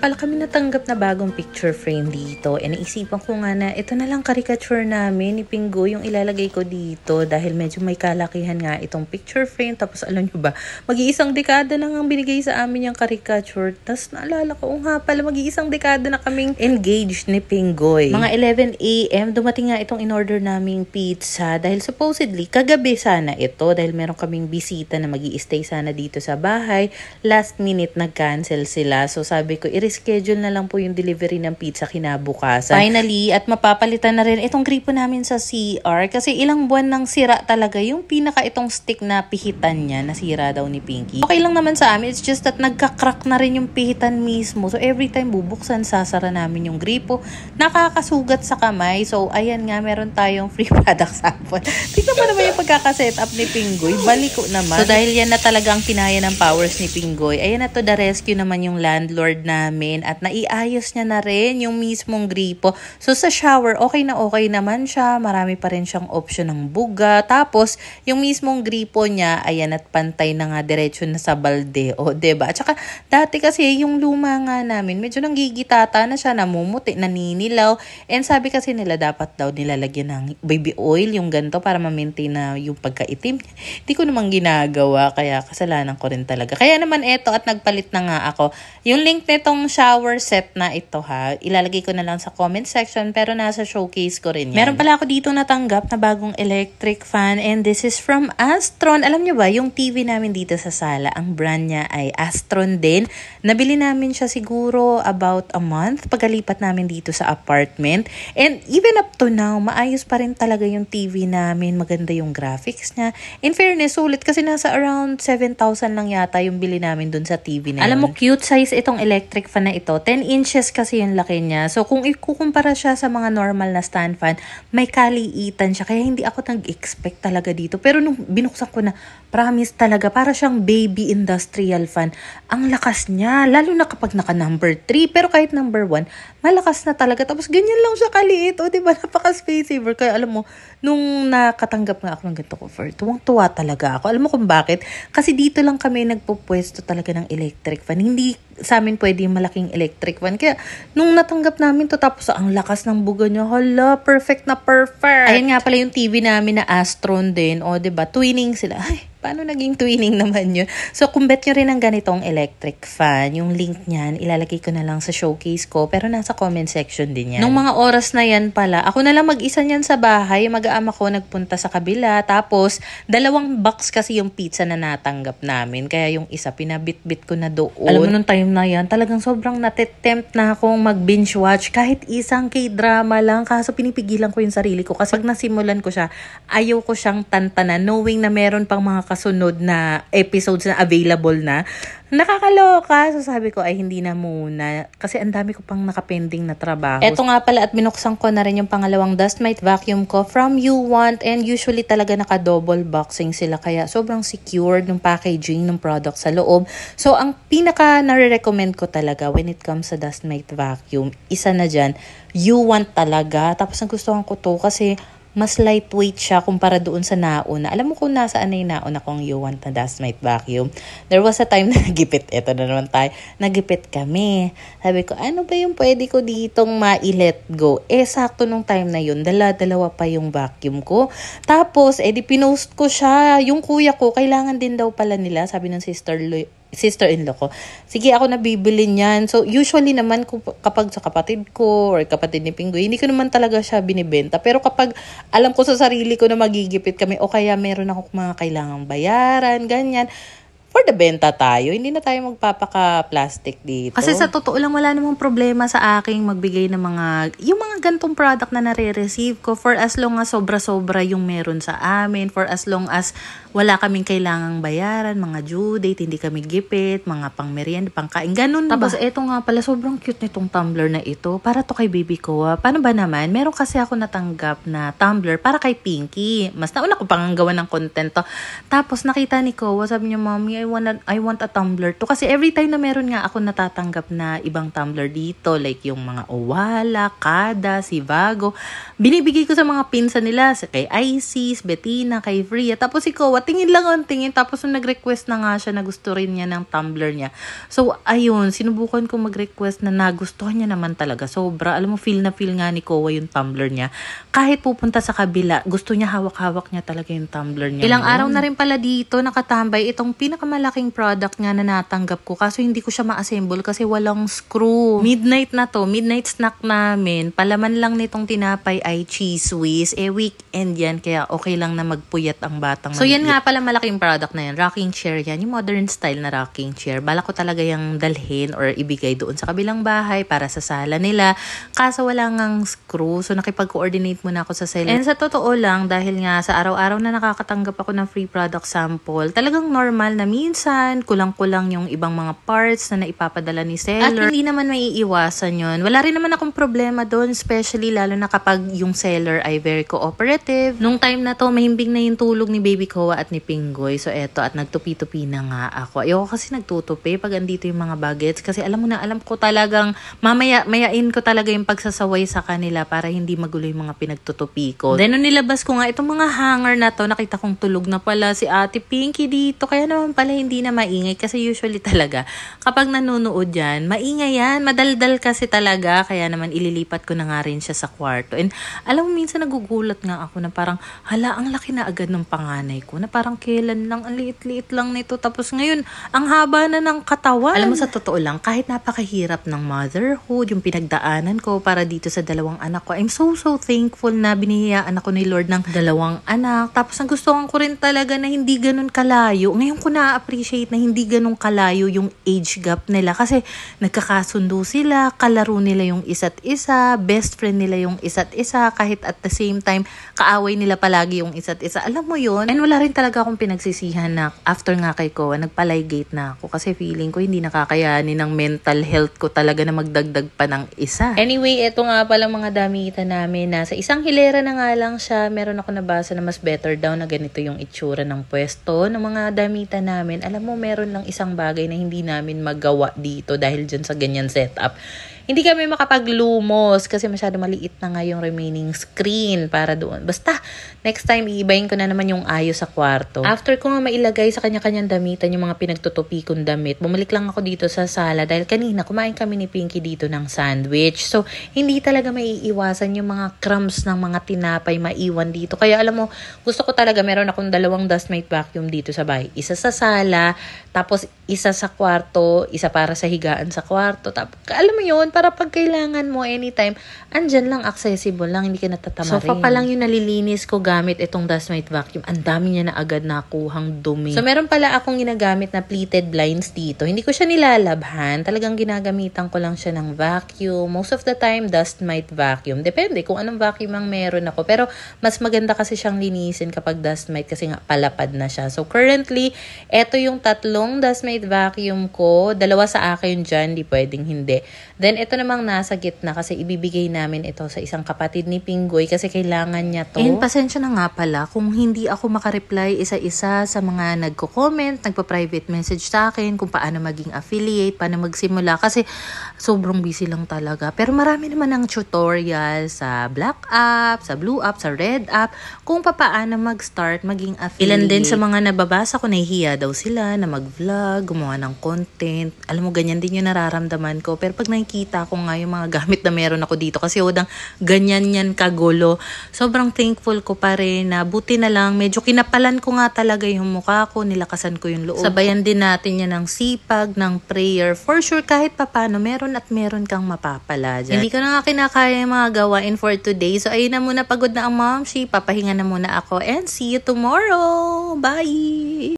pala kami natanggap na bagong picture frame dito. E naisipan ko nga na ito na lang caricature namin ni Pinggo yung ilalagay ko dito dahil medyo may kalakihan nga itong picture frame. Tapos alam nyo ba, mag-iisang dekada na nga binigay sa amin yung caricature. Tapos naalala ko, nga pala mag-iisang dekada na kaming engaged ni Pinggoy. Mga 11 AM, dumating nga itong in-order naming pizza dahil supposedly kagabi sana ito dahil meron kaming bisita na mag-i-stay sana dito sa bahay. Last minute nag-cancel sila. So sabi ko, i-reschedule na lang po yung delivery ng pizza kinabukasan. Finally, at mapapalitan na rin itong gripo namin sa CR kasi ilang buwan nang sira talaga yung pinaka itong stick na pihitan niya, nasira daw ni Pinky. Okay lang naman sa amin, it's just that nagka-crack na rin yung pihitan mismo. So every time bubuksan, sasara namin yung gripo. Nakakasugat sa kamay. So ayan nga, meron tayong free product sample. Tignan mo naman yung pagkakaset up ni Pinggoy. Baliko naman. So dahil yan na talagang kinaya ng powers ni Pinggoy, ayan na to the rescue naman yung landlord namin at naiayos niya na rin yung mismong gripo. So sa shower, okay naman siya. Marami pa rin siyang option ng buga. Tapos, yung mismong gripo niya, ayan at pantay na nga diretso na sa balde. O, diba? At saka, dati kasi yung luma nga namin, medyo nanggigitata na siya, namumuti, naninilaw. And sabi kasi nila, dapat daw nilalagyan ng baby oil, yung ganito, para ma-maintain na yung pagkaitim. Hindi ko naman ginagawa, kaya kasalanan ko rin talaga. Kaya naman eto at nagpalit na nga ako. Yung link nitong shower set na ito ha, ilalagay ko na lang sa comment section pero nasa showcase ko rin yan. Meron pala ako dito natanggap na bagong electric fan and this is from Astron. Alam nyo ba, yung TV namin dito sa sala, ang brand niya ay Astron din. Nabili namin siya siguro about a month pagkalipat namin dito sa apartment. And even up to now, maayos pa rin talaga yung TV namin. Maganda yung graphics niya. In fairness, sulit kasi nasa around 7,000 lang yata yung bili namin dun sa TV na yun. Alam mo, cute size itong electric fan na ito. 10 inches kasi yung laki niya. So, kung ikukumpara siya sa mga normal na stand fan, may kaliitan siya. Kaya hindi ako nag-expect talaga dito. Pero nung binuksan ko na, promise talaga, para siyang baby industrial fan. Ang lakas niya. Lalo na kapag naka number 3. Pero kahit number 1, malakas na talaga. Tapos ganyan lang siya kaliit. O, diba? Napaka-space saver. Kaya alam mo, nung nakatanggap nga ako ng ganito offer, tuwang-tuwa talaga ako. Alam mo kung bakit? Kasi dito lang kami nagpupwesto talaga ng electric fan. Hindi sa amin pwede yung malaking electric fan. Kaya nung natanggap namin to, tapos ang lakas ng buga niya, hala, perfect na perfect. Ayun nga pala yung TV namin na Astron din. O, diba? Twinning sila. Ay, paano naging twinning naman yun? So, kung bet nyo rin ang ganitong electric fan, yung link niyan, ilalagay ko na lang sa showcase ko, pero nasa comment section din yan. Nung mga oras na yan pala, ako na lang mag-isa niyan sa bahay, mag-aama ko nagpunta sa kabila, tapos, 2 box kasi yung pizza na natanggap namin, kaya yung isa, pinabit-bit ko na doon. Alam mo, nung time na yan, talagang sobrang natitempt na akong mag-binge watch, kahit isang K-drama lang, kaso pinipigilan ko yung sarili ko, kasi pag nasimulan ko siya, ayaw ko siyang tantanan, knowing na meron pang mga kasunod na episodes na available na. Nakakaloka. So sabi ko ay hindi na muna. Kasi ang dami ko pang nakapending na trabaho. Eto nga pala at binuksan ko na rin yung pangalawang dust mite vacuum ko from YouWant. And usually talaga naka-double boxing sila. Kaya sobrang secured ng packaging ng product sa loob. So ang pinaka nare-recommend ko talaga when it comes sa dust mite vacuum, isa na dyan, YouWant talaga. Tapos nagustuhan ko to kasi mas lightweight siya kumpara doon sa nauna. Alam mo kung nasaan na yung nauna kong YouWant na dust mite vacuum? There was a time na nagipit. Ito na naman tayo. Nagipit kami. Sabi ko, ano ba yung pwede ko ditong ma-let go? Sakto nung time na yun, dalawa pa yung vacuum ko. Tapos, di pinost ko siya. Yung kuya ko, kailangan din daw pala nila, sabi ng sister-in-law ko. Sige, ako na bibili niyan. So, usually naman kapag sa kapatid ko or kapatid ni Pinggoy, hindi ko naman talaga siya binibenta. Pero kapag alam ko sa sarili ko na magigipit kami o kaya meron ako mga kailangang bayaran, ganyan, for the benta tayo. Hindi na tayo magpapaka-plastic dito. Kasi sa totoo lang, wala namang problema sa aking magbigay ng yung mga gantong product na nare-receive ko for as long as sobra-sobra yung meron sa amin, for as long as wala kaming kailangang bayaran, mga due date, hindi kami gipit, mga pang-merienda, pang-kain, ganun ba? Tapos eto nga pala, sobrang cute nitong tumbler na ito. Para to kay baby ko. Paano ba naman? Meron kasi ako natanggap na tumbler para kay Pinky. Mas nauna ko pang gawa ng content to. Tapos nakita ni Kowa, sabi niya, Mommy, I want a tumbler to. Kasi every time na meron nga ako natatanggap na ibang tumbler dito, like yung mga Owala, Kada, Sivago, binibigay ko sa mga pinsan nila, kay Isis, Bettina, kay Freya. Tapos si Kowa, tingin lang ang tingin. Tapos nung nag-request na nga siya na gusto rin niya ng tumbler niya. So, ayun, sinubukan ko mag-request na nagustuhan niya naman talaga. Sobra, alam mo, feel na feel nga ni Kowa yung tumbler niya. Kahit pupunta sa kabila, gusto niya hawak-hawak niya talaga yung tumbler niya. Ilang araw na rin pala dito nakatambay itong pinakamalaking product nga na natanggap ko. Kaso hindi ko siya ma-assemble kasi walang screw. Midnight na to, midnight snack namin. Palaman lang nitong tinapay ay cheese whiz. Weekend yan, kaya okay lang na magpuyat ang batang. So yan nga pala malaking product na yan. Rocking chair yan, yung modern style na rocking chair. Bala ko talaga yung dalhin or ibigay doon sa kabilang bahay para sa sala nila. Kaso wala ngang screw. So nakipag-coordinate muna ako sa seller. And sa totoo lang, dahil nga sa araw-araw na nakakatanggap ako ng free product sample, talagang normal na minsan, kulang-kulang yung ibang mga parts na naipapadala ni seller. At hindi naman maiiwasan yun. Wala rin naman akong problema doon, especially lalo na kapag yung seller ay very cooperative. Nung time na to, mahimbing na yung tulog ni Baby Kowa at ni Pinggoy. So eto, at nagtupi-tupi na nga ako. Ayoko kasi nagtutupi pag andito yung mga bagets. Kasi alam mo na, alam ko talagang mayain ko talaga yung pagsasaway sa kanila para hindi magulo yung mga pinagtutupi ko. Then nung nilabas ko nga itong mga hanger na to, nakita kong tulog na pala si Ate Pinky dito. Kaya naman pala hindi na maingay kasi usually talaga kapag nanonood yan, maingay yan. Madaldal kasi talaga. Kaya naman ililipat ko na nga rin siya sa kwarto. And alam mo, minsan nagugulat nga ako na parang, hala, ang laki na agad ng panganay ko. Na parang kailan lang, ang liit-liit lang nito. Tapos ngayon, ang haba na ng katawan. Alam mo, sa totoo lang, kahit napakahirap ng motherhood, yung pinagdaanan ko para dito sa dalawang anak ko, I'm so thankful na binihiyaan ako ni Lord ng dalawang anak. Tapos ang gustuhan ko rin talaga na hindi ganun kalayo. Ngayon ko na-appreciate na hindi ganun kalayo yung age gap nila. Kasi nagkakasundo sila, kalaro nila yung isa't isa, best friend nila yung isa't isa, kahit at the same time, kaaway nila palagi yung isa't isa. Alam mo yun? And wala rin talaga akong pinagsisihan na after nga kay Kowa, nagpalaygate na ako kasi feeling ko hindi nakakayanin ng mental health ko talaga na magdagdag pa ng isa. Anyway, eto nga pala mga damitan namin na sa isang hilera na nga lang siya, meron ako nabasa na mas better daw na ganito yung itsura ng pwesto ng mga damitan namin. Alam mo, meron lang isang bagay na hindi namin magawa dito dahil dyan sa ganyan setup. Hindi kami makapaglumos kasi masyado maliit na nga yung remaining screen para doon. Basta, next time, iibayin ko na naman yung ayos sa kwarto. After ko nga mailagay sa kanya-kanyang damitan yung mga pinagtutupi kong damit, bumalik lang ako dito sa sala dahil kanina kumain kami ni Pinky dito ng sandwich. So, hindi talaga maiiwasan yung mga crumbs ng mga tinapay maiwan dito. Kaya alam mo, gusto ko talaga meron akong 2 dust mite vacuum dito sa bahay. Isa sa sala, tapos isa sa kwarto, isa para sa higaan sa kwarto. Tapos, alam mo yun, para pag kailangan mo anytime, andyan lang, accessible lang, hindi ka natatama rin. So, pa lang yung nalilinis ko gamit itong dust mite vacuum. Ang dami niya na agad nakuhang dumi. So, meron pala akong ginagamit na pleated blinds dito. Hindi ko siya nilalabhan. Talagang ginagamitan ko lang siya ng vacuum. Most of the time, dust mite vacuum. Depende kung anong vacuum ang meron ako. Pero, mas maganda kasi siyang linisin kapag dust mite kasi nga palapad na siya. So, currently, eto yung 3 dust mite vacuum ko. 2 sa akin dyan, di pwedeng hindi. Then, ito namang nasa gitna kasi ibibigay namin ito sa isang kapatid ni Pinggoy kasi kailangan niya to. And pasensya na nga pala kung hindi ako makareply isa-isa sa mga nagko-comment, nagpa-private message sa akin kung paano maging affiliate, paano magsimula kasi sobrang busy lang talaga. Pero marami naman ng tutorial sa Black app, sa Blue app, sa Red app kung paano mag-start maging affiliate. Ilan din sa mga nababasa ko, nahihiya daw sila na mag-vlog, gumawa ng content. Alam mo, ganyan din yung nararamdaman ko. Pero pag nakikita ko nga yung mga gamit na meron ako dito kasi udang ganyan yan kagulo. Sobrang thankful ko pa rin na buti na lang medyo kinapalan ko nga talaga yung mukha ko, nilakasan ko yung loob. Sabayan din natin yan ng sipag, ng prayer. For sure kahit papano meron at meron kang mapapala dyan. Hindi ko na nga kinakaya yung mga gawain for today. So ayun na muna, pagod na ang momshi. Papahinga na muna ako and see you tomorrow. Bye!